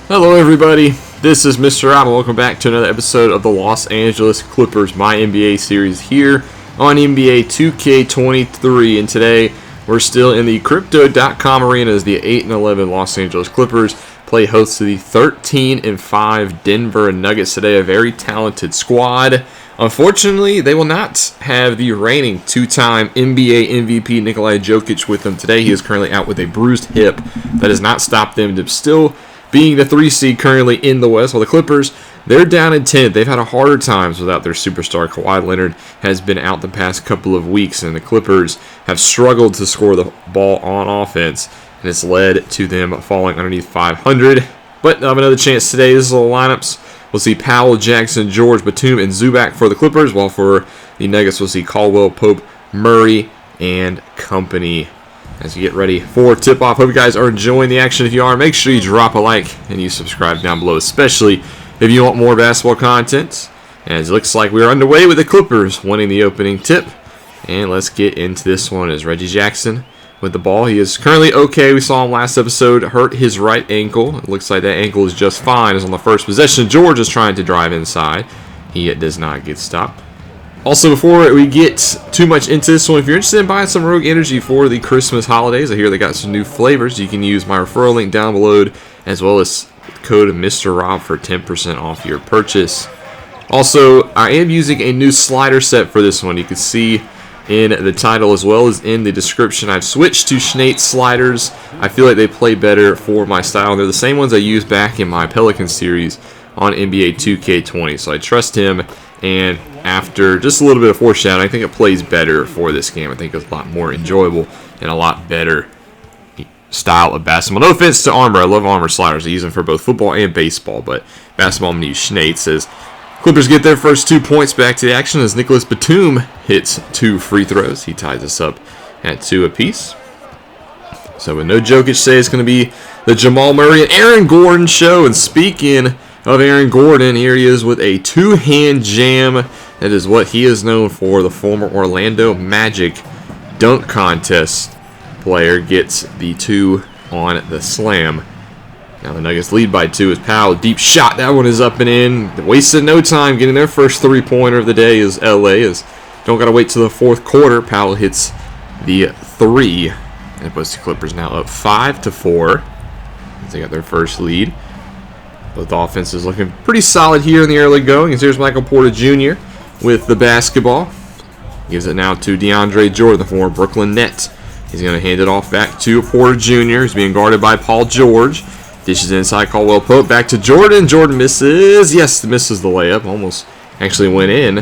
Hello everybody, this is Mr. Rob and welcome back to another episode of the Los Angeles Clippers MyNBA series here on NBA 2K23, and today we're still in the Crypto.com arena as the 8-11 Los Angeles Clippers play host to the 13-5 Denver Nuggets today, a very talented squad. Unfortunately, they will not have the reigning two-time NBA MVP Nikola Jokic with them today. He is currently out with a bruised hip. That has not stopped them to still being the 3 seed currently in the West. While the Clippers, they're down in 10th. They've had a harder times without their superstar. Kawhi Leonard has been out the past couple of weeks, and the Clippers have struggled to score the ball on offense, and it's led to them falling underneath 500. But they'll have another chance today. This is the lineups. We'll see Powell, Jackson, George, Batum, and Zubac for the Clippers, while for the Nuggets, we'll see Caldwell, Pope, Murray, and company. As you get ready for tip-off, hope you guys are enjoying the action. If you are, make sure you drop a like and you subscribe down below, especially if you want more basketball content. As it looks like we're underway with the Clippers winning the opening tip. And let's get into this one as Reggie Jackson with the ball. He is currently okay. We saw him last episode hurt his right ankle. It looks like that ankle is just fine. As on the first possession, George is trying to drive inside. He does not get stopped. Also, before we get too much into this one, if you're interested in buying some Rogue Energy for the Christmas holidays, I hear they got some new flavors. You can use my referral link down below, as well as code Mr. Rob for 10% off your purchase. Also, I am using a new slider set for this one. You can see in the title as well as in the description, I've switched to Schneidt sliders. I feel like they play better for my style. They're the same ones I used back in my Pelican series on NBA 2K20. So I trust him, and after just a little bit of foreshadowing, I think it plays better for this game. I think it's a lot more enjoyable and a lot better style of basketball. No offense to Armor. I love Armor sliders. I use them for both football and baseball, but basketball I'm going to use Schneidt. As Clippers get their first 2 points back to the action as Nicholas Batum hits 2 free throws. He ties us up at 2 apiece. So with no Jokic today, it's going to be the Jamal Murray and Aaron Gordon show. And speaking of Aaron Gordon, here he is with a two-hand jam. That is what he is known for. The former Orlando Magic dunk contest player gets the 2 on the slam. Now the Nuggets lead by 2 as Powell, deep shot. That one is up and in. Wasted no time getting their first three-pointer of the day as LA is. Don't got to wait till the fourth quarter. Powell hits the 3. And it puts the Clippers now up 5-4 as they got their first lead. Both offenses looking pretty solid here in the early going. As here's Michael Porter Jr. with the basketball. Gives it now to DeAndre Jordan, the former Brooklyn Net. He's going to hand it off back to Porter Jr. He's being guarded by Paul George. Dishes inside, Caldwell Pope back to Jordan. Jordan misses. Yes, misses the layup. Almost actually went in.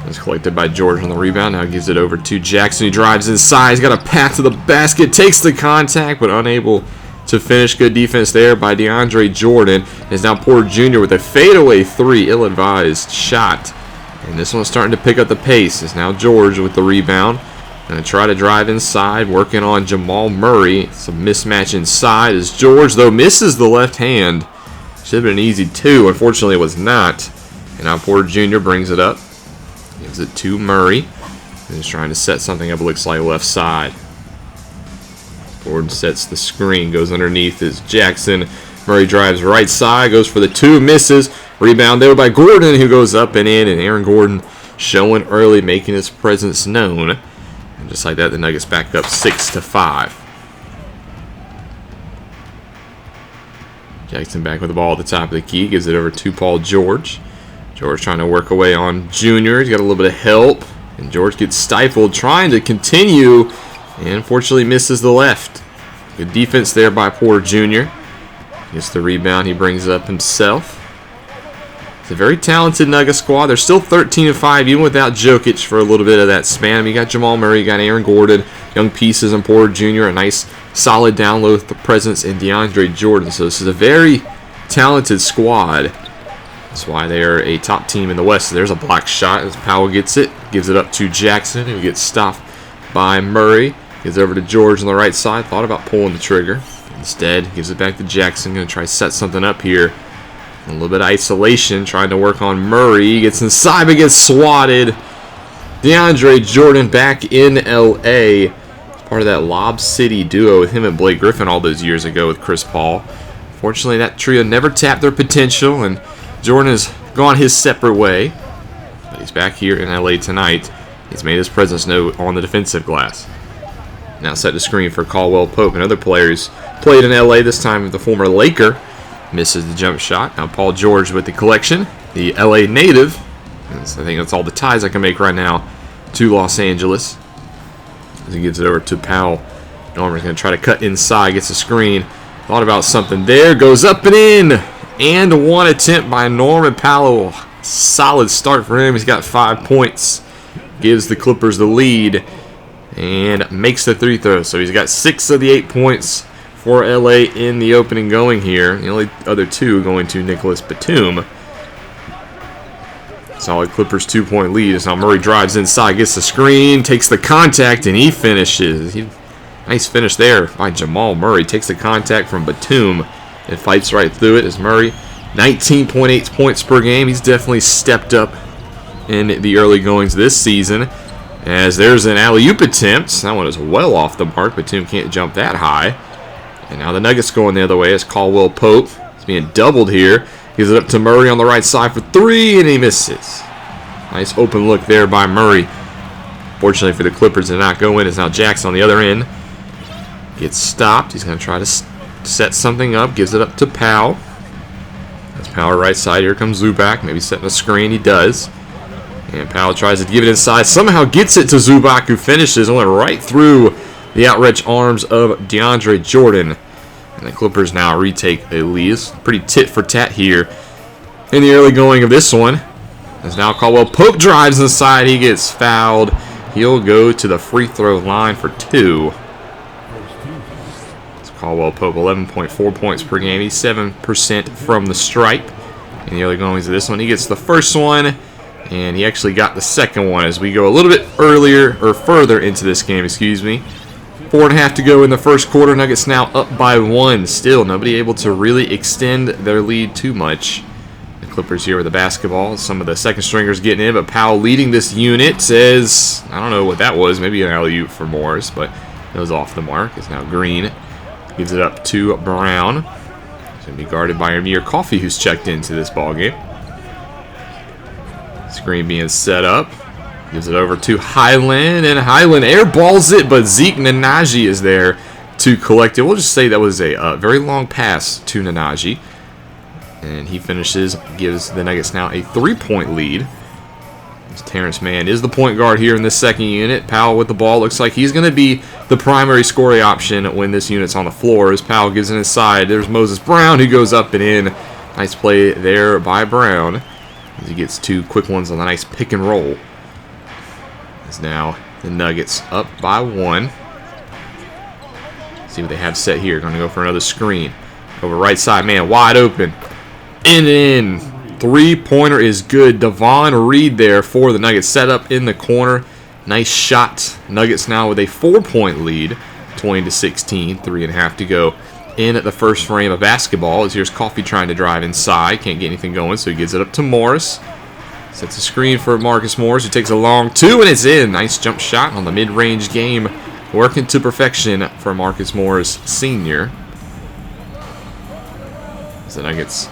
It's collected by George on the rebound. Now gives it over to Jackson. He drives inside. He's got a path to the basket. Takes the contact, but unable to finish. Good defense there by DeAndre Jordan. It's now Porter Jr. with a fadeaway 3. Ill-advised shot. And this one's starting to pick up the pace. It's now George with the rebound. Going to try to drive inside, working on Jamal Murray. It's a mismatch inside as George, though, misses the left hand. Should have been an easy 2. Unfortunately, it was not. And now Porter Jr. brings it up. Gives it to Murray. He's trying to set something up, it looks like left side. Gordon sets the screen, goes underneath as Jackson. Murray drives right side, goes for the 2, misses. Rebound there by Gordon, who goes up and in. And Aaron Gordon showing early, making his presence known. And just like that, the Nuggets back up 6-5. Jackson back with the ball at the top of the key. Gives it over to Paul George. George trying to work away on Junior. He's got a little bit of help. And George gets stifled trying to continue. And unfortunately misses the left. Good defense there by Porter Jr. Gets the rebound. He brings it up himself. It's a very talented Nugget squad. They're still 13-5, even without Jokic for a little bit of that span. I mean, you got Jamal Murray, you got Aaron Gordon, young pieces, and Porter Jr., a nice, solid down low presence in DeAndre Jordan. So this is a very talented squad. That's why they are a top team in the West. So there's a block shot as Powell gets it, gives it up to Jackson, who gets stopped by Murray. Gives it over to George on the right side. Thought about pulling the trigger. Instead, gives it back to Jackson. Going to try to set something up here. A little bit of isolation, trying to work on Murray. Gets inside, but gets swatted. DeAndre Jordan back in L.A. Part of that Lob City duo with him and Blake Griffin all those years ago with Chris Paul. Fortunately, that trio never tapped their potential, and Jordan has gone his separate way. But he's back here in LA tonight. He's made his presence known on the defensive glass. Now set the screen for Caldwell Pope. Another player who's played in LA, this time with the former Laker. Misses the jump shot. Now Paul George with the collection. The LA native. I think that's all the ties I can make right now to Los Angeles. As he gives it over to Powell. Norman's going to try to cut inside. Gets a screen. Thought about something there. Goes up and in. And one attempt by Norman Powell. Solid start for him. He's got 5 points. Gives the Clippers the lead. And makes the free throw. So he's got 6 of the 8 points for LA in the opening going here. The only other 2 going to Nicholas Batum. Solid Clippers 2-point lead. As now Murray drives inside, gets the screen, takes the contact, and he finishes. Nice finish there by Jamal Murray. Takes the contact from Batum and fights right through it as Murray, 19.8 points per game. He's definitely stepped up in the early goings this season. As there's an alley-oop attempt. That one is well off the mark. Batum can't jump that high. And now the Nuggets going the other way as Caldwell Pope is being doubled here. Gives it up to Murray on the right side for 3, and he misses. Nice open look there by Murray. Fortunately for the Clippers, did not go in. It's now Jackson on the other end. Gets stopped. He's going to try to set something up. Gives it up to Powell. That's Powell right side. Here comes Zubac. Maybe setting a screen. He does. And Powell tries to give it inside. Somehow gets it to Zubac, who finishes. Went right through the outstretched arms of DeAndre Jordan. And the Clippers now retake a lead. It's pretty tit for tat here in the early going of this one. As now Caldwell Pope drives inside. He gets fouled. He'll go to the free throw line for 2. It's Caldwell Pope, 11.4 points per game. He's 7% from the stripe in the early goings of this one. He gets the first one, and he actually got the second one as we go a little bit earlier, or further into this game, excuse me. 4.5 to go in the first quarter. Nuggets now up by 1. Still, nobody able to really extend their lead too much. The Clippers here with the basketball. Some of the second stringers getting in, but Powell leading this unit says, I don't know what that was. Maybe an alley-oop for Morris, but it was off the mark. It's now Green. Gives it up to Brown. It's going to be guarded by Amir Coffey, who's checked into this ballgame. Screen being set up. Gives it over to Highland, and Highland airballs it, but Zeke Nnaji is there to collect it. We'll just say that was a very long pass to Nnaji. And he finishes, gives the Nuggets now a 3-point lead. As Terrence Mann is the point guard here in this second unit. Powell with the ball. Looks like he's going to be the primary scoring option when this unit's on the floor. As Powell gives it inside, there's Moses Brown who goes up and in. Nice play there by Brown. As he gets 2 quick ones on the nice pick and roll. Is now the Nuggets up by 1. See what they have set here. Going to go for another screen. Over right side, man, wide open. In. 3-pointer is good. Devon Reed there for the Nuggets. Set up in the corner. Nice shot. Nuggets now with a 4-point lead. 20-16. 3.5 to go in the first frame of basketball. As here's Coffey trying to drive inside. Can't get anything going, so he gives it up to Morris. Sets a screen for Marcus Morris, who takes a long 2, and it's in. Nice jump shot on the mid-range game. Working to perfection for Marcus Morris, senior. As the Nuggets,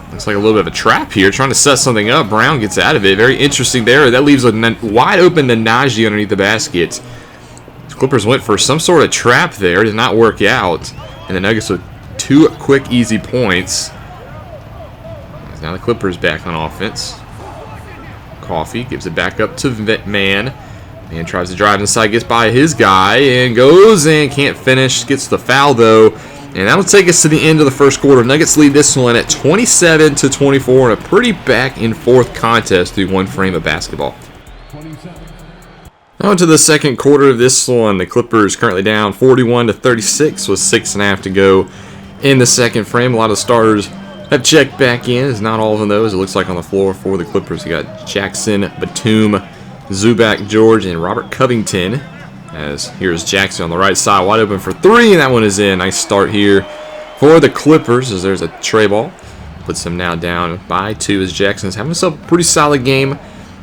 looks like a little bit of a trap here, trying to set something up. Brown gets out of it. Very interesting there. That leaves a wide open Nnaji underneath the basket. The Clippers went for some sort of trap there. Did not work out. And the Nuggets with 2 quick, easy points. Now the Clippers back on offense. Coffey gives it back up to Mann. Man tries to drive inside, gets by his guy, and goes and can't finish. Gets the foul, though. And that'll take us to the end of the first quarter. Nuggets lead this one at 27-24 in a pretty back-and-forth contest through one frame of basketball. On to the second quarter of this one. The Clippers currently down 41-36 with 6.5 to go in the second frame. A lot of starters have checked back in. It's not all of those. It looks like on the floor for the Clippers. You got Jackson, Batum, Zubac, George, and Robert Covington. As here's Jackson on the right side, wide open for 3, and that one is in. Nice start here for the Clippers as there's a tray ball. Puts them now down by 2 as Jackson's having a pretty solid game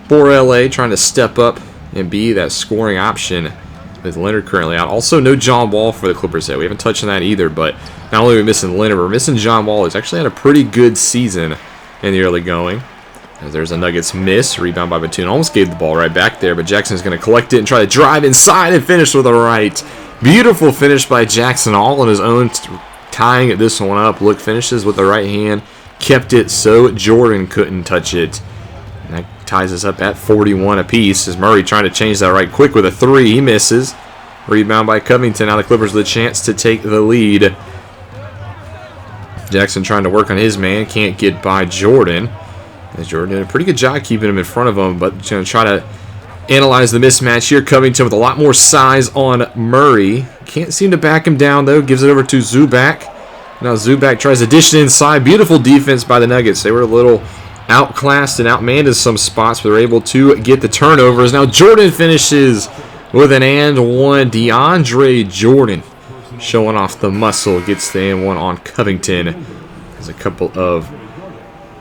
for LA, trying to step up and be that scoring option with Leonard currently out. Also, no John Wall for the Clippers yet. We haven't touched on that either, but not only are we missing Leonard, we're missing John Wall, who's actually had a pretty good season in the early going. As there's a Nuggets miss. Rebound by Batum. Almost gave the ball right back there, but Jackson's going to collect it and try to drive inside and finish with a right. Beautiful finish by Jackson, all on his own, tying this one up. Look, finishes with the right hand. Kept it so Jordan couldn't touch it. And that ties us up at 41 apiece. As Murray trying to change that right quick with a three. He misses. Rebound by Covington. Now the Clippers with a chance to take the lead. Jackson trying to work on his man. Can't get by Jordan. As Jordan did a pretty good job keeping him in front of him, but going to try to analyze the mismatch here. Covington with a lot more size on Murray. Can't seem to back him down, though. Gives it over to Zubac. Now Zubac tries to dish it inside. Beautiful defense by the Nuggets. They were a little outclassed and outmanned in some spots, but they're able to get the turnovers. Now Jordan finishes with an and one. DeAndre Jordan showing off the muscle. Gets the and one on Covington. There's a couple of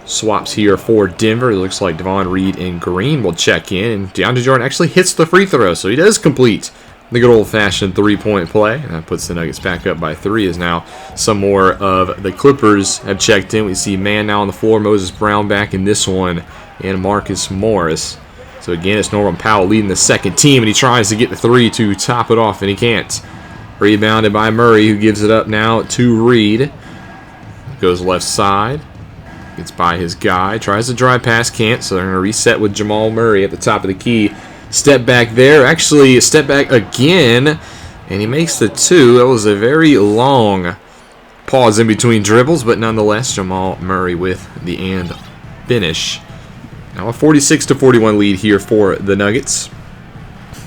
swaps here for Denver. It looks like Devon Reed and Green will check in. And DeAndre Jordan actually hits the free throw, so he does complete the good old-fashioned three-point play. And that puts the Nuggets back up by 3 as now some more of the Clippers have checked in. We see Man now on the floor. Moses Brown back in this one. And Marcus Morris. So again, it's Norman Powell leading the second team. And he tries to get the three to top it off, and he can't. Rebounded by Murray, who gives it up now to Reed. Goes left side. Gets by his guy. Tries to drive pass. Can't. So they're going to reset with Jamal Murray at the top of the key. Step back there. Actually, step back again. And he makes the two. That was a very long pause in between dribbles. But nonetheless, Jamal Murray with the and finish. Now a 46-41 lead here for the Nuggets.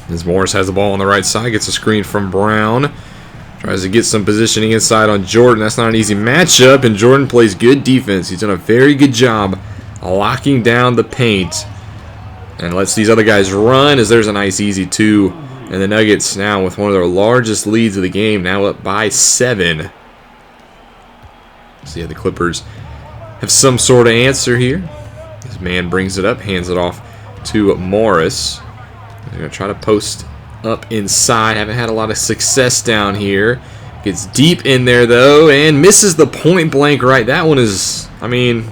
As Morris has the ball on the right side. Gets a screen from Brown. Tries to get some positioning inside on Jordan. That's not an easy matchup, and Jordan plays good defense. He's done a very good job locking down the paint and lets these other guys run as there's a nice easy two. And the Nuggets now with one of their largest leads of the game, now up by 7. So yeah, the Clippers have some sort of answer here. This man brings it up, hands it off to Morris. They're going to try to post up inside. Haven't had a lot of success down here. Gets deep in there, though, and misses the point blank right. That one is, I mean,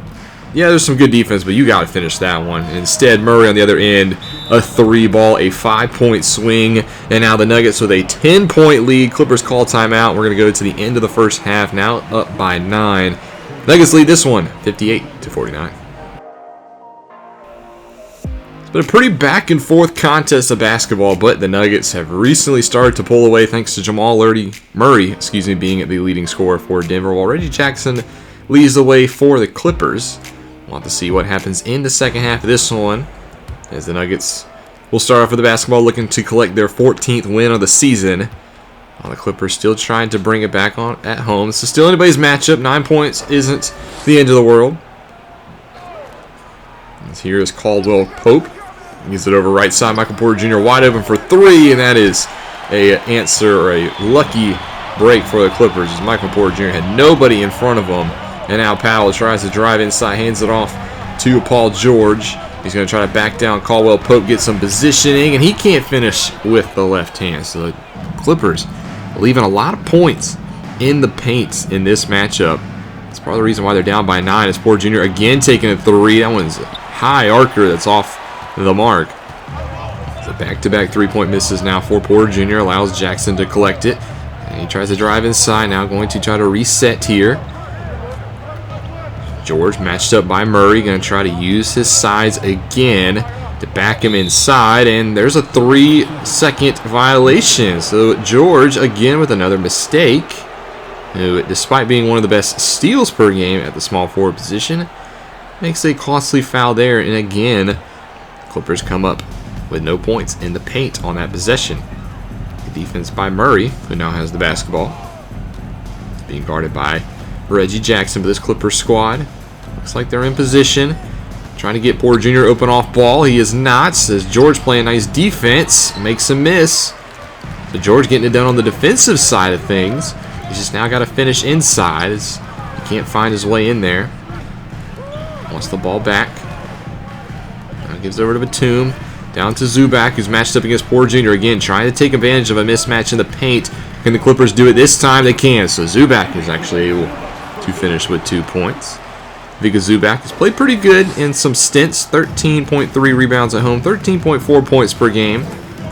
yeah, there's some good defense, but you got to finish that one. Instead, Murray on the other end, a 3-ball, a 5-point swing, and now the Nuggets with a 10-point lead. Clippers call timeout. We're going to go to the end of the first half, now up by 9. Nuggets lead this one, 58-49. But a pretty back-and-forth contest of basketball, but the Nuggets have recently started to pull away thanks to Jamal Murray being the leading scorer for Denver, while Reggie Jackson leads the way for the Clippers. We'll have to see what happens in the second half of this one, as the Nuggets will start off with the basketball looking to collect their 14th win of the season, while the Clippers still trying to bring it back on at home. This is still anybody's matchup. 9 points isn't the end of the world. And here is Caldwell Pope. Gives it over right side. Michael Porter Jr. wide open for 3, and that is a answer or a lucky break for the Clippers, as Michael Porter Jr. had nobody in front of him. And now Powell tries to drive inside, hands it off to Paul George. He's going to try to back down. Caldwell Pope gets some positioning, and he can't finish with the left hand. So the Clippers leaving a lot of points in the paint in this matchup. That's part of the reason why they're down by 9. Is Porter Jr. again taking a 3. That one's a high arcer that's off the mark. So back-to-back 3-point misses now for Porter Jr. Allows Jackson to collect it. And he tries to drive inside. Now going to try to reset here. George matched up by Murray. Going to try to use his size again to back him inside. And there's a 3-second violation. So George again with another mistake, who, despite being one of the best steals per game at the small forward position, makes a costly foul there. And again, Clippers come up with no points in the paint on that possession. The defense by Murray, who now has the basketball. It's being guarded by Reggie Jackson, but this Clippers squad looks like they're in position. Trying to get Porter Jr. open off ball. He is not. Says George playing nice defense. Makes a miss. So George getting it done on the defensive side of things. He's just now got to finish inside, as he can't find his way in there. Wants the ball back. Gives it over to Batum. Down to Zubac, who's matched up against Porter Jr. again, trying to take advantage of a mismatch in the paint. Can the Clippers do it this time? They can. So Zubac is actually able to finish with 2 points. Ivica Zubac has played pretty good in some stints. 13.3 rebounds at home, 13.4 points per game.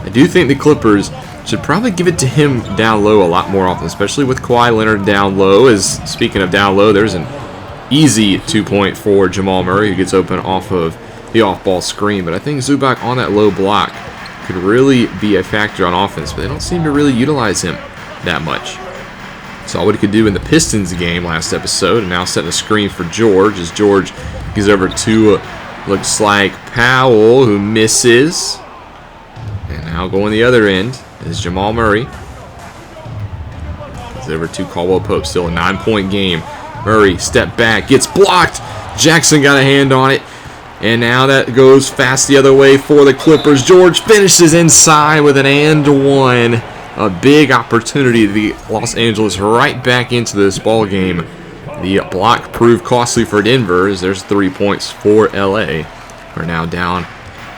I do think the Clippers should probably give it to him down low a lot more often, especially with Kawhi Leonard down low. As speaking of down low, there's an easy 2-point for Jamal Murray, who gets open off of the off-ball screen. But I think Zubac on that low block could really be a factor on offense, but they don't seem to really utilize him that much. Saw what he could do in the Pistons game last episode, and now setting a screen for George as George gives over to, looks like Powell, who misses. And now going the other end is Jamal Murray. Gives over to Caldwell Pope, still a 9-point game. Murray, step back, gets blocked. Jackson got a hand on it. And now that goes fast the other way for the Clippers. George finishes inside with an and one. A big opportunity. The Los Angeles right back into this ball game. The block proved costly for Denver as there's 3 points for LA. We're now down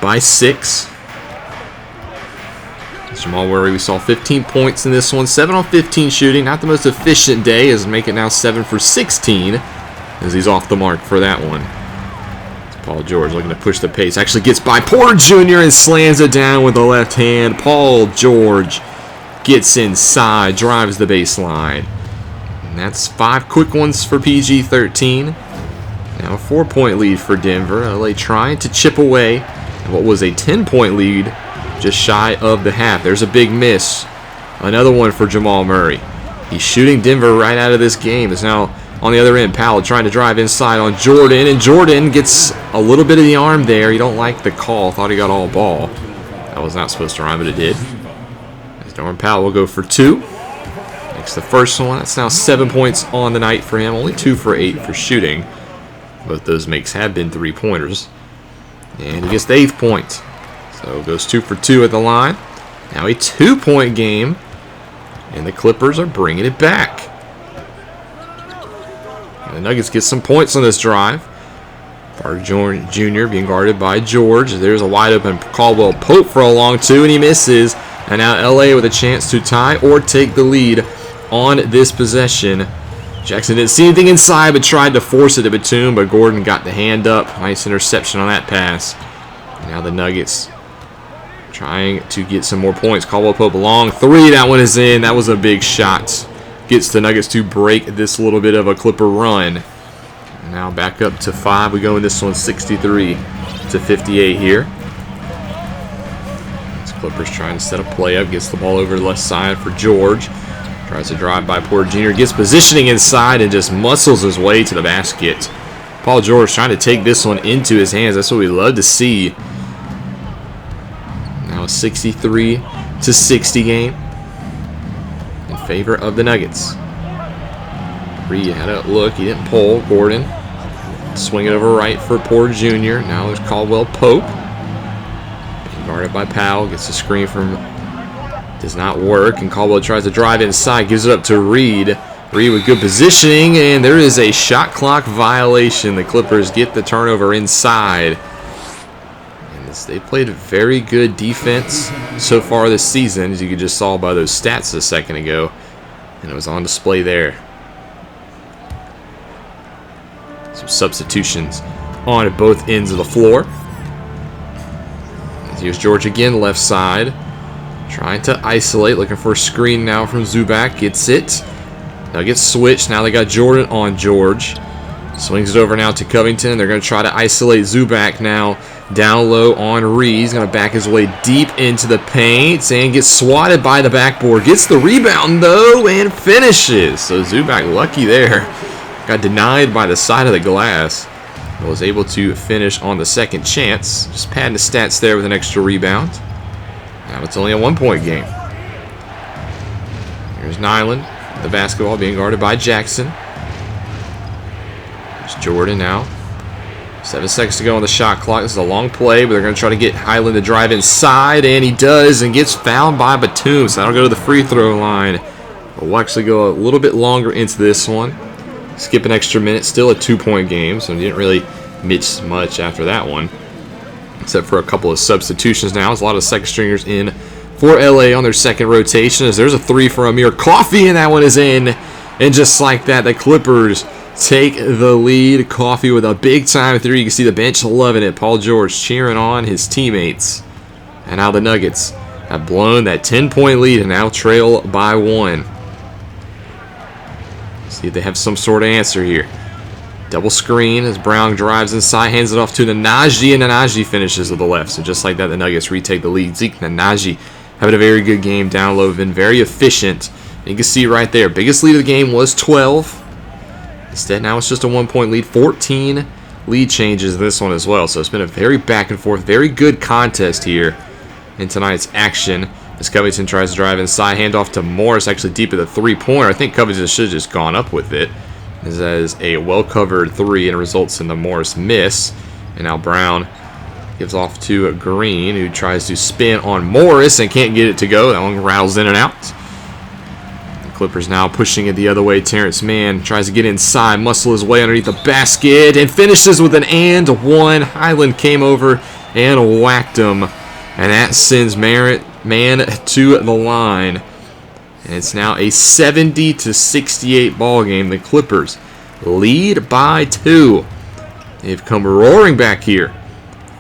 by 6. Jamal Murray, we saw 15 points in this one. 7 on 15 shooting. Not the most efficient day, as make it now 7 for 16 as he's off the mark for that one. Paul George looking to push the pace. Actually gets by Porter Jr. and slams it down with the left hand. Paul George gets inside, drives the baseline. And that's 5 quick ones for PG-13. Now a 4-point lead for Denver. LA trying to chip away at what was a 10-point lead just shy of the half. There's a big miss. Another one for Jamal Murray. He's shooting Denver right out of this game. It's now on the other end. Powell trying to drive inside on Jordan, and Jordan gets a little bit of the arm there. You don't like the call. Thought he got all ball. That was not supposed to rhyme, but it did. As Norman Powell will go for 2. Makes the first one. That's now 7 points on the night for him. Only 2 for 8 for shooting. Both those makes have been 3-pointers. And he gets the 8th point. So goes 2 for 2 at the line. Now a 2-point game. And the Clippers are bringing it back. And the Nuggets get some points on this drive. Porter Jr. being guarded by George. There's a wide open Caldwell Pope for a long 2, and he misses. And now LA with a chance to tie or take the lead on this possession. Jackson didn't see anything inside, but tried to force it to Batum, but Gordon got the hand up. Nice interception on that pass. And now the Nuggets trying to get some more points. Caldwell Pope, long 3. That one is in. That was a big shot. Gets the Nuggets to break this little bit of a Clipper run. And now back up to 5. We go in this one 63 to 58 here. This Clippers trying to set a play up. Gets the ball over the left side for George. Tries to drive by Porter Jr. Gets positioning inside and just muscles his way to the basket. Paul George trying to take this one into his hands. That's what we love to see. Now a 63 to 60 game in favor of the Nuggets. Reed had a look. He didn't pull. Gordon swing it over right for Porter Jr. Now there's Caldwell Pope. Being guarded by Powell. Gets a screen from... Does not work. And Caldwell tries to drive inside. Gives it up to Reed. Reed with good positioning. And there is a shot clock violation. The Clippers get the turnover inside. They played very good defense so far this season, as you just saw by those stats a second ago, and it was on display there. Some substitutions on both ends of the floor. Here's George again, left side, trying to isolate, looking for a screen now from Zubac. Gets it. Now gets switched. Now they got Jordan on George. Swings it over now to Covington. They're going to try to isolate Zubac now. Down low on Reed. He's going to back his way deep into the paint and gets swatted by the backboard. Gets the rebound, though, and finishes. So Zubac lucky there. Got denied by the side of the glass. Was able to finish on the second chance. Just padding the stats there with an extra rebound. Now it's only a 1-point game. Here's Nyland. The basketball being guarded by Jackson. There's Jordan now. 7 seconds to go on the shot clock. This is a long play, but they're going to try to get Highland to drive inside, and he does, and gets fouled by Batum, so that'll go to the free throw line. But we'll actually go a little bit longer into this one. Skip an extra minute. Still a 2-point game, so he didn't really miss much after that one. except for a couple of substitutions now. There's a lot of second stringers in for LA on their second rotation. As there's a three for Amir Coffey, and that one is in. And just like that, the Clippers take the lead. Coffey with a big-time three. You can see the bench loving it. Paul George cheering on his teammates. And now the Nuggets have blown that 10-point lead and now trail by 1. See if they have some sort of answer here. Double screen as Brown drives inside, hands it off to Nnaji, and Nnaji finishes with the left. So just like that, the Nuggets retake the lead. Zeke Nnaji having a very good game down low, been very efficient. And you can see right there, biggest lead of the game was 12. Instead, now it's just a 1-point lead. 14 lead changes in this one as well. So it's been a very back and forth, very good contest here in tonight's action. As Covington tries to drive inside, handoff to Morris, actually deep at the three-pointer. I think Covington should have just gone up with it. This is a well-covered three, and it results in the Morris miss. And now Brown gives off to Green, who tries to spin on Morris and can't get it to go. That one rattles in and out. The Clippers now pushing it the other way. Terrence Mann tries to get inside, muscle his way underneath the basket, and finishes with an and one. Highland came over and whacked him. And that sends Mann to the line. And it's now a 70-68 ball game. The Clippers lead by 2. They've come roaring back here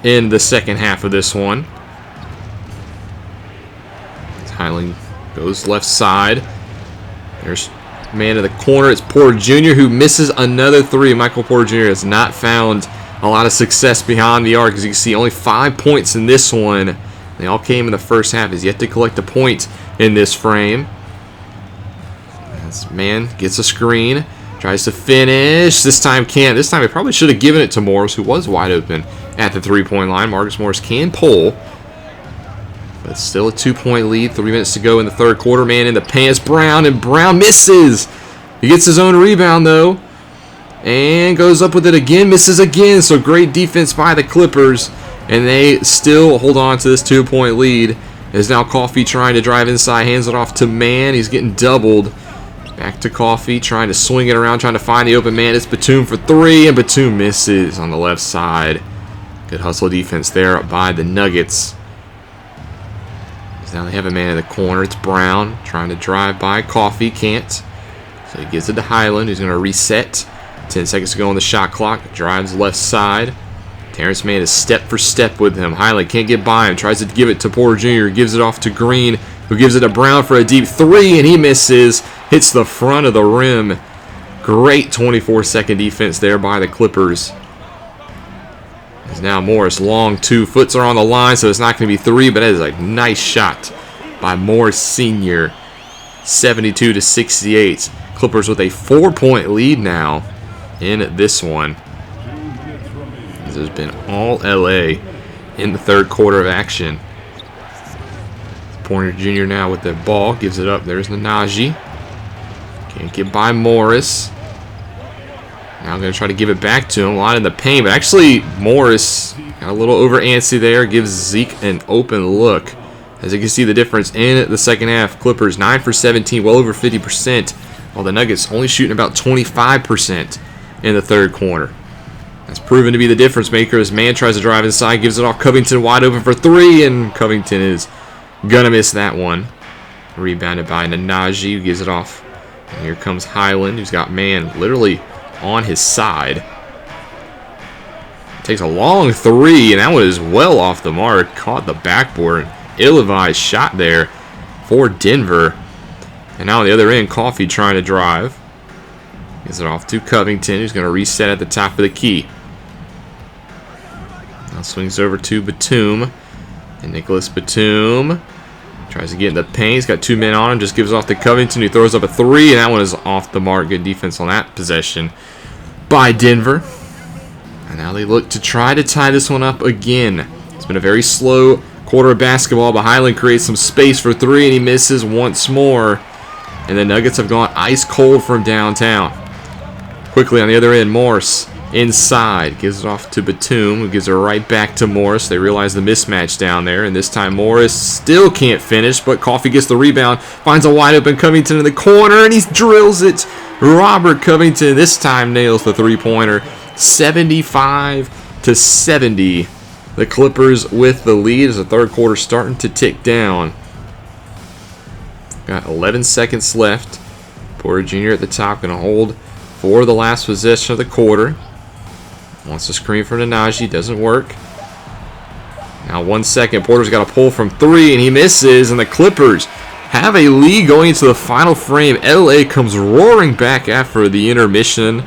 in the second half of this one. Highland goes left side. There's man in the corner. It's Porter Jr. who misses another three. Michael Porter Jr. has not found a lot of success behind the arc. As you can see, only 5 points in this one. They all came in the first half. He's yet to collect a point in this frame. This man gets a screen. Tries to finish. This time can't. This time he probably should have given it to Morris, who was wide open at the three-point line. Marcus Morris can pull. But still a 2-point lead. 3 minutes to go in the third quarter. Man in the pants. Brown, and Brown misses. He gets his own rebound, though. And goes up with it again. Misses again. So great defense by the Clippers. And they still hold on to this 2-point lead. Is now Coffey trying to drive inside. Hands it off to Mann. He's getting doubled. Back to Coffey, trying to swing it around, trying to find the open man. It's Batum for 3, and Batum misses on the left side. Good hustle defense there by the Nuggets. Now they have a man in the corner. It's Brown trying to drive by. Coffey can't. So he gives it to Highland, who's going to reset. 10 seconds to go on the shot clock. Drives left side. Terrence Mann is step for step with him. Highland can't get by him. Tries to give it to Porter Jr. Gives it off to Green, who gives it to Brown for a deep 3, and he misses. Hits the front of the rim. Great 24-second defense there by the Clippers. As now Morris, long 2 foots are on the line, so it's not going to be 3, but that is a nice shot by Morris Sr. 72-68. Clippers with a 4-point lead now in this one. This has been all LA in the third quarter of action. Porter Jr. now with the ball, gives it up. There's Nnaji. Can't get by Morris. Now I'm going to try to give it back to him. A lot in the paint, but actually Morris got a little over antsy there. Gives Zeke an open look. As you can see the difference in the second half. Clippers 9 for 17, well over 50%. While the Nuggets only shooting about 25% in the third quarter. That's proven to be the difference maker as Mann tries to drive inside. Gives it off Covington wide open for 3, and Covington is going to miss that one. Rebounded by Nnaji, who gives it off. And here comes Highland, who's got Mann literally on his side. Takes a long 3, and that one is well off the mark. Caught the backboard. Ill-advised shot there for Denver. And now on the other end, Coffey trying to drive. Gives it off to Covington, who's going to reset at the top of the key. Now swings over to Batum. And Nicholas Batum tries to get in the paint. He's got 2 men on him. Just gives off to Covington, who throws up a 3, and that one is off the mark. Good defense on that possession by Denver. And now they look to try to tie this one up again. It's been a very slow quarter of basketball, but Highland creates some space for 3, and he misses once more. And the Nuggets have gone ice cold from downtown. Quickly on the other end, Morris inside. Gives it off to Batum, who gives it right back to Morris. They realize the mismatch down there, and this time Morris still can't finish, but Coffey gets the rebound. Finds a wide open Covington in the corner, and he drills it. Robert Covington this time nails the three-pointer. 75-70. The the Clippers with the lead as the third quarter starting to tick down. Got 11 seconds left. Porter Jr. at the top, going to hold for the last possession of the quarter. Wants to screen for Nnaji, doesn't work. Now 1 second, Porter's got a pull from 3, and he misses, and the Clippers have a lead going into the final frame. LA comes roaring back after the intermission,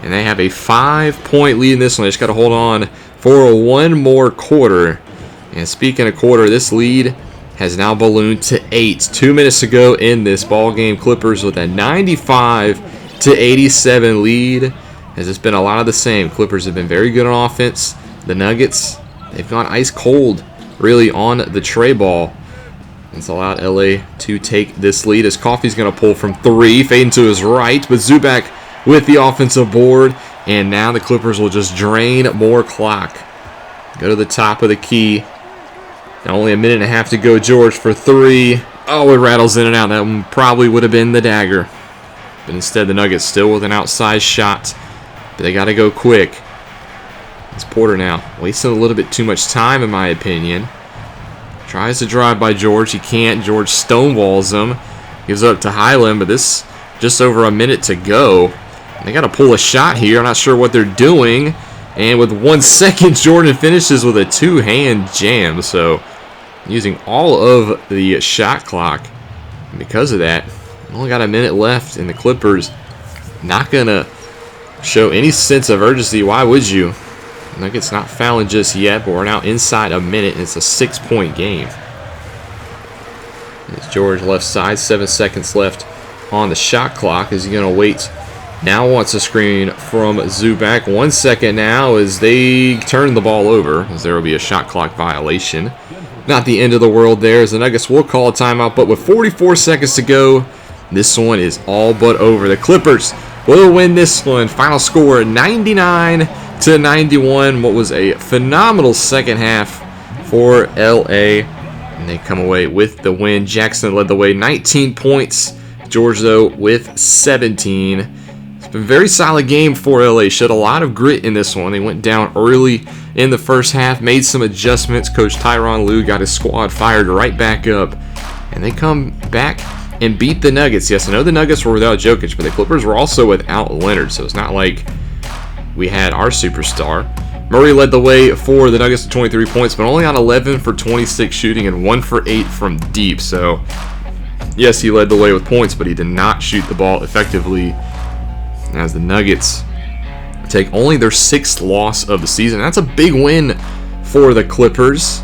and they have a 5-point lead in this one. They just got to hold on for one more quarter. And speaking of quarter, this lead has now ballooned to 8. 2 minutes to go in this ball game. Clippers with a 95-87 lead. Has it's been a lot of the same. Clippers have been very good on offense. The Nuggets, they've gone ice cold, really, on the tray ball. It's allowed LA to take this lead as Coffey's going to pull from 3, fading to his right, but Zubac with the offensive board, and now the Clippers will just drain more clock. Go to the top of the key. Only a minute and a half to go. George for 3. Oh, it rattles in and out. That one probably would have been the dagger. But instead, the Nuggets still with an outside shot. But they got to go quick. It's Porter now, wasting a little bit too much time, in my opinion. Tries to drive by George. He can't. George stonewalls him. Gives up to Highland, but this just over a minute to go. They got to pull a shot here. I'm not sure what they're doing. And with 1 second, Jordan finishes with a two-hand jam. So using all of the shot clock. And because of that, only got a minute left, and the Clippers not going to show any sense of urgency. Why would you? Nuggets not fouling just yet, but we're now inside a minute, and it's a 6-point game. It's George left side, 7 seconds left on the shot clock. Is he going to wait? Now wants a screen from Zubac. 1 second now as they turn the ball over, as there will be a shot clock violation. Not the end of the world there, as the Nuggets will call a timeout, but with 44 seconds to go, this one is all but over. The Clippers will win this one. Final score 99-91. What was a phenomenal second half for LA. And they come away with the win. Jackson led the way, 19 points. George, though, with 17. It's been a very solid game for LA. Showed a lot of grit in this one. They went down early in the first half, made some adjustments. Coach Tyronn Lue got his squad fired right back up. And they come back and beat the Nuggets. Yes, I know the Nuggets were without Jokic, but the Clippers were also without Leonard. So it's not like we had our superstar. Murray led the way for the Nuggets with 23 points, but only on 11 for 26 shooting and 1 for 8 from deep. So, yes, he led the way with points, but he did not shoot the ball effectively, as the Nuggets take only their 6th loss of the season. That's a big win for the Clippers.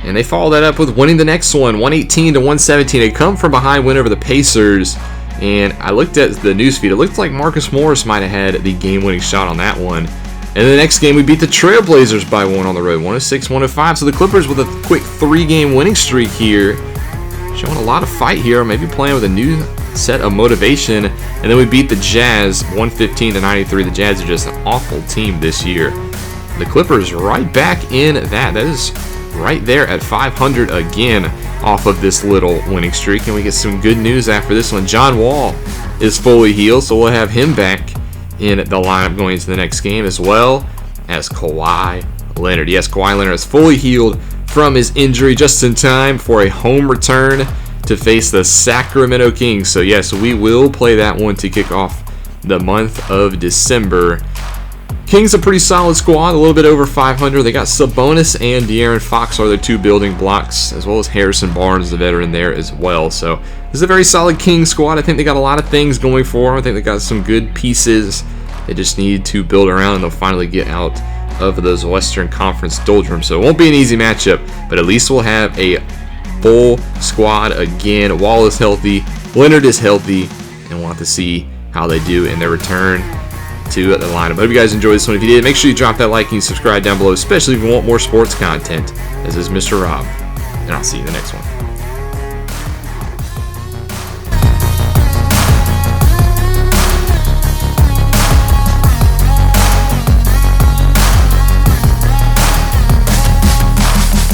And they follow that up with winning the next one, 118-117. They come from behind, win over the Pacers. And I looked at the newsfeed. It looked like Marcus Morris might have had the game-winning shot on that one. And the next game, we beat the Trailblazers by 1 on the road, 106-105. So the Clippers with a quick 3-game winning streak here. Showing a lot of fight here, maybe playing with a new set of motivation. And then we beat the Jazz 115-93. The Jazz are just an awful team this year. The Clippers right back in that. That is right there at 500 again off of this little winning streak. And we get some good news after this one. John Wall is fully healed, so we'll have him back in the lineup going into the next game, as well as Kawhi Leonard. Yes, Kawhi Leonard is fully healed from his injury, just in time for a home return to face the Sacramento Kings. So yes, we will play that one to kick off the month of December. Kings a pretty solid squad, a little bit over 500. They got Sabonis and De'Aaron Fox are their 2 building blocks, as well as Harrison Barnes, the veteran, there as well. So this is a very solid Kings squad. I think they got a lot of things going for them. I think they got some good pieces. They just need to build around, and they'll finally get out of those Western Conference doldrums. So it won't be an easy matchup, but at least we'll have a full squad again. Wall is healthy, Leonard is healthy, and we'll have to see how they do in their return to the lineup. I hope you guys enjoyed this one. If you did, make sure you drop that like and you subscribe down below, especially if you want more sports content. This is Mr. Rob, and I'll see you in the next one.